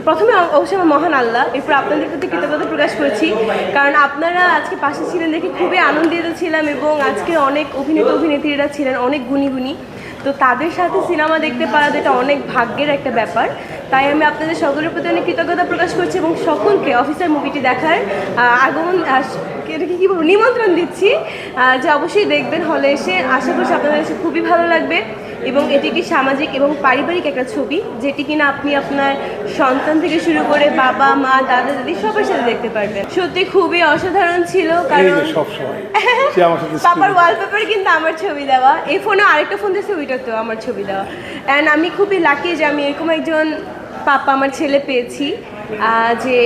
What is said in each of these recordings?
প্রথমে অবশ্যই আমার মহান আল্লাহ, এরপর আপনাদের প্রতি কৃতজ্ঞতা প্রকাশ করছি, কারণ আপনারা আজকে পাশে ছিলেন দেখে খুবই আনন্দিত ছিলাম এবং আজকে অনেক অভিনেতা অভিনেত্রীরা ছিলেন অনেক গুণী, তো তাদের সাথে সিনেমা দেখতে পারা এটা অনেক ভাগ্যের একটা ব্যাপার। তাই আমি আপনাদের সকলের প্রতি অনেক কৃতজ্ঞতা প্রকাশ করছি এবং সকলকে অফিসার মুভিটি দেখার আগমন কি বলবো নিমন্ত্রণ দিচ্ছি, যে অবশ্যই দেখবেন হলে এসে। আশা করছি আপনাদের কাছে খুবই ভালো লাগবে এবং এটি একটি সামাজিক এবং পারিবারিক একটা ছবি, যেটি কিনা আপনি আপনার সন্তান থেকে শুরু করে বাবা মা দাদা দাদি সবার সাথে দেখতে পারবেন। সত্যি খুবই অসাধারণ ছিল, কারণ পাপার ওয়ালপেপারে কিন্তু আমার ছবি দেওয়া, এই ফোনে আরেকটা ফোন দিয়েছে ওইটাতেও আমার ছবি দেওয়া। অ্যান্ড আমি খুবই লাকি যে আমি এরকম একজন পাপা আমার ছেলে পেয়েছি, যে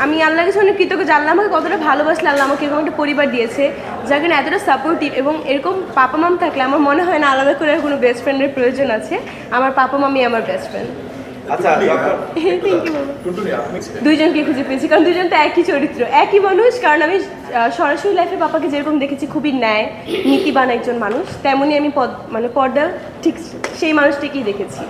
আমি আল্লাহর কাছে অনেক কৃতজ্ঞ যে আল্লাহ আমাকে কতটা ভালোবাসলে, আল্লাহ আমাকে এরকম একটা পরিবার দিয়েছে যার কারণে এতটা সাপোর্টিভ, এবং এরকম পাপা মাম থাকলে আমার মনে হয় না আলাদা করে কোনো বেস্ট ফ্রেন্ডের প্রয়োজন আছে। আমার পাপা মামি আমার বেস্ট ফ্রেন্ড। আচ্ছা, দুইজনকে খুঁজে পেয়েছি, কারণ দুইজন তো একই চরিত্র, একই মানুষ। কারণ আমি সরাসরি লাইফে পাপাকে যেরকম দেখেছি খুবই ন্যায় নীতিবান একজন মানুষ, তেমনই আমি পর্দা ঠিক সেই মানুষটিকেই দেখেছি।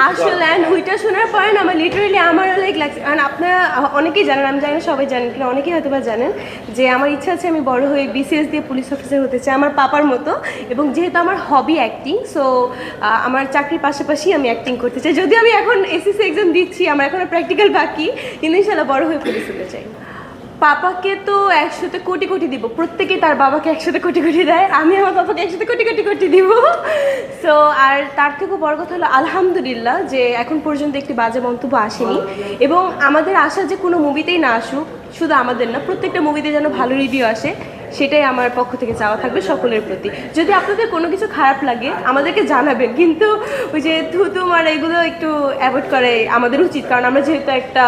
আসলে ওইটা শোনার পরে না আমার লিটারেলি আমার লাইক লাগছে, কারণ আপনারা অনেকেই জানেন, আমি জানি না সবাই জানেন কিনা, অনেকেই হয়তো বা জানেন যে আমার ইচ্ছা আছে আমি বড় হয়ে BCS দিয়ে পুলিশ অফিসার হতে চাই আমার পাপার মতো। এবং যেহেতু আমার হবি অ্যাক্টিং, সো আমার চাকরির পাশাপাশি আমি অ্যাক্টিং করতে চাই। যদিও আমি এখন SSC এক্সাম দিচ্ছি, আমার এখনও প্র্যাকটিক্যাল বাকি, কিন্তু ইনশাল্লাহ বড় হয়ে পুলিশ হতে চাই। পাপাকে তো 100তে কোটি দিব, প্রত্যেকেই তার বাবাকে 100তে কোটি দেয়, আমি আমার পাপাকে 100তে কোটি দিব। সো আর তার থেকেও বড় কথা হলো আলহামদুলিল্লাহ যে এখন পর্যন্ত একটি বাজে মন্তব্য আসেনি, এবং আমাদের আশা যে কোনো মুভিতেই না আসুক, শুধু আমাদের না প্রত্যেকটা মুভিতে যেন ভালো রিভিউ আসে, সেটাই আমার পক্ষ থেকে চাওয়া থাকবে সকলের প্রতি। যদি আপনাদের কোনো কিছু খারাপ লাগে আমাদেরকে জানাবেন, কিন্তু ওই যে থুতু মারা এগুলো একটু অ্যাভয়েড করে আমাদের উচিত, কারণ আমরা যেহেতু একটা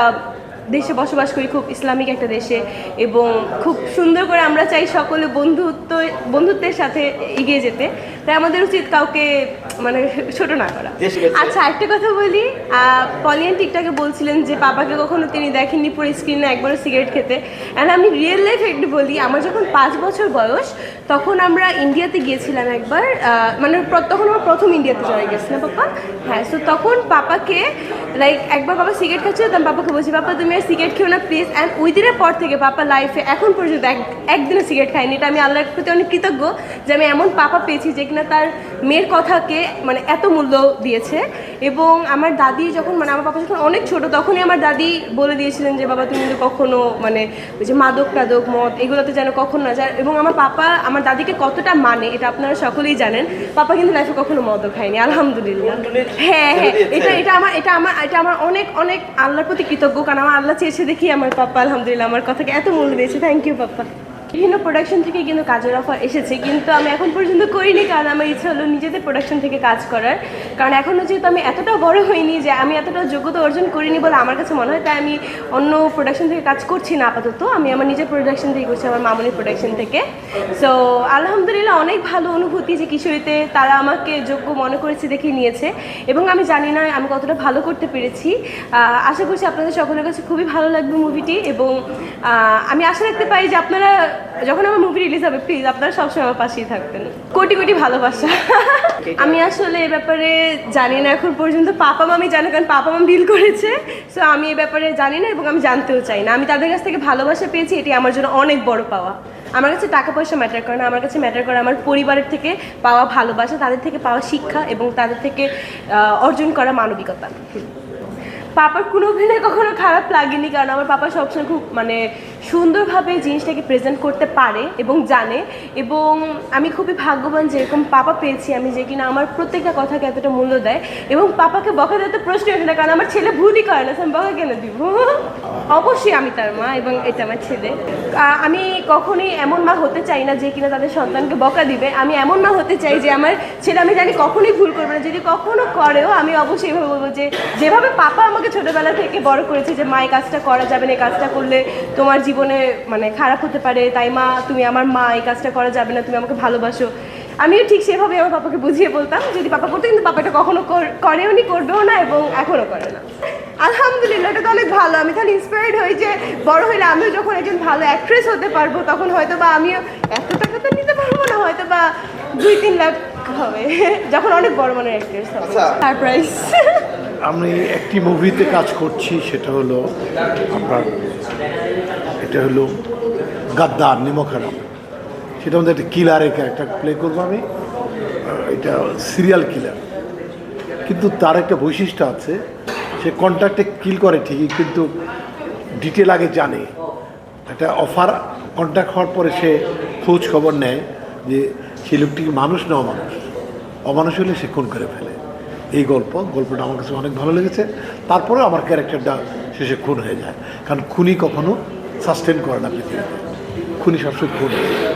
দেশে বসবাস করি, খুব ইসলামিক একটা দেশে, এবং খুব সুন্দর করে আমরা চাই সকলে বন্ধুত্বের সাথে এগিয়ে যেতে, তাই আমাদের উচিত কাউকে ছোট না করা। আচ্ছা, একটা কথা বলি, পলিয়ান টিকটাকে বলছিলেন যে পাপাকে কখনো তিনি দেখেননি পুরো স্ক্রিনে একবারও সিগারেট খেতে, অ্যান্ড আমি রিয়েল লাইফ একটু বলি, আমার যখন 5 বছর বয়স তখন আমরা ইন্ডিয়াতে গিয়েছিলাম একবার, তখন আমার প্রথম ইন্ডিয়াতে যাওয়া গেছিলাম পাপা, হ্যাঁ। সো তখন পাপাকে একবার বাবা সিগারেট খাচ্ছিল, তো পাপাকে বলছি পাপা তুমি আর সিগারেট খেও না প্লিজ, অ্যান্ড ওই দিনের পর থেকে পাপা লাইফে এখন পর্যন্ত একদিনও সিগারেট খায়নি। এটা আমি আল্লাহর প্রতি অনেক কৃতজ্ঞ যে আমি এমন পাপা পেয়েছি যে কিনা তার মেয়ের কথাকে এত মূল্য দিয়েছে। এবং আমার দাদি যখন আমার পাপা যখন অনেক ছোট, তখনই আমার দাদি বলে দিয়েছিলেন যে বাবা তুমি কিন্তু কখনো ওই যে মাদক মদ এগুলোতে যেন কখনো না যায়। এবং আমার পাপা আমার দাদিকে কতটা এটা আপনারা সকলেই জানেন, পাপা কিন্তু লাইফে কখনো মদও খায়নি আলহামদুলিল্লাহ। হ্যাঁ, এটা আমার অনেক অনেক আল্লাহর প্রতি কৃতজ্ঞ, কারণ আমার আল্লাহ চেয়েছে দেখি আমার পাপা আলহামদুলিল্লাহ আমার কথাকে এত মূল্য দিয়েছে। থ্যাংক ইউ পাপা। বিভিন্ন প্রোডাকশন থেকে কিন্তু কাজের অফার এসেছে, কিন্তু আমি এখন পর্যন্ত করিনি, কারণ আমার ইচ্ছা হলো নিজেদের প্রোডাকশন থেকে কাজ করার, কারণ এখনও যেহেতু আমি এতটা বড় হইনি, যে আমি এতটা যোগ্যতা অর্জন করিনি বলে আমার কাছে মনে হয়, তাই আমি অন্য প্রোডাকশন থেকে কাজ করছি না আপাতত। আমি আমার নিজের প্রোডাকশন থেকে করছি, আমার মামনির প্রোডাকশন থেকে। সো আলহামদুলিল্লাহ অনেক ভালো অনুভূতি যে কিশোরীতে তারা আমাকে যোগ্য মনে করেছে, দেখে নিয়েছে, এবং আমি জানি না আমি কতটা ভালো করতে পেরেছি। আশা করছি আপনাদের সকলের কাছে খুবই ভালো লাগবে মুভিটি, এবং আমি আশা রাখতে পারি যে আপনারা যখন আমার মুভি রিলিজ হবে প্লিজ আপনারা সবসময় আমার পাশেই থাকবেন। কোটি ভালোবাসা। আমি আসলে এ ব্যাপারে জানি না এখন পর্যন্ত, পাপা মামি জানে, কারণ পাপা মাম ডিল করেছে। সো আমি এ ব্যাপারে জানি না এবং আমি জানতেও চাই না। আমি তাদের কাছ থেকে ভালোবাসা পেয়েছি, এটি আমার জন্য অনেক বড় পাওয়া। আমার কাছে টাকা পয়সা ম্যাটার করে না, আমার কাছে ম্যাটার করে আমার পরিবারের থেকে পাওয়া ভালোবাসা, তাদের থেকে পাওয়া শিক্ষা এবং তাদের থেকে অর্জন করা মানবিকতা। পাপার কোনো অভিনয় কখনো খারাপ লাগেনি, কারণ আমার পাপা সবসময় খুব সুন্দরভাবে জিনিসটাকে প্রেজেন্ট করতে পারে এবং জানে, এবং আমি খুবই ভাগ্যবান যে এরকম পাপা পেয়েছি আমি, যে কিনা আমার প্রত্যেকটা কথাকে এতটা মূল্য দেয়, এবং পাপাকে বকা দিতে প্রশ্ন ওঠে না, কারণ আমার ছেলে ভুলই করে না, আমি বকা কেন দিব। অবশ্যই আমি তার মা এবং এটা আমার ছেলে। আমি কখনোই এমন মা হতে চাই না যে কিনা তাদের সন্তানকে বকা দিবে। আমি এমন মা হতে চাই যে আমার ছেলে, আমি জানি কখনোই ভুল করবে না, যদি কখনো করেও আমি অবশ্যই এভাবে বলবো যে যেভাবে পাপা আমাকে ছোটবেলা থেকে বড় করেছে যে মা এই কাজটা করা যাবে না, এই কাজটা করলে তোমার জীবনে খারাপ হতে পারে, তাই মা তুমি আমার মা, এই কাজটা করা যাবে না, তুমি আমাকে ভালোবাসো। আমিও ঠিক সেভাবে আমার পাপাকে বুঝিয়ে বলতাম যদি পাপা করতো, কিন্তু পাপাটা কখনো করেও নি, করবেও না এবং এখনও করে না। আলহামদুলিল্লাহ, এটা তো অনেক ভালো। আমি তাহলে ইন্সপায়ার্ড হই যে বড় হইলে আমিও যখন একজন ভালো অ্যাক্ট্রেস হতে পারবো, তখন হয়তো বা আমিও এত টাকা তো নিতে পারবো না, হয়তো বা 2-3 লাখ হবে যখন অনেক বড় মানের অ্যাক্ট্রেস হবে। সারপ্রাইজ। আমি একটি মুভিতে কাজ করছি, সেটা হলো আপনার, এটা হলো গাদ্দার নিমখারাম। সেটা মধ্যে একটা কিলারের ক্যারেক্টার প্লে করবো আমি। এটা সিরিয়াল কিলার, কিন্তু তার একটা বৈশিষ্ট্য আছে, সে কন্ট্রাক্টে কিল করে ঠিকই, কিন্তু ডিটেল আগে জানে। একটা অফার কন্ট্রাক্ট হওয়ার পরে সে খোঁজ খবর নেয় যে সেই লোকটি মানুষ না অমানুষ, অমানুষ হলে সে খুন করে ফেলে। এই গল্পটা আমার কাছে অনেক ভালো লেগেছে। তারপরে আমার ক্যারেক্টারটা শেষে খুন হয়ে যায়, কারণ খুনি কখনো সাস্টেন করে না পৃথিবীতে, খুনি সবসময় খুন হয়ে যায়।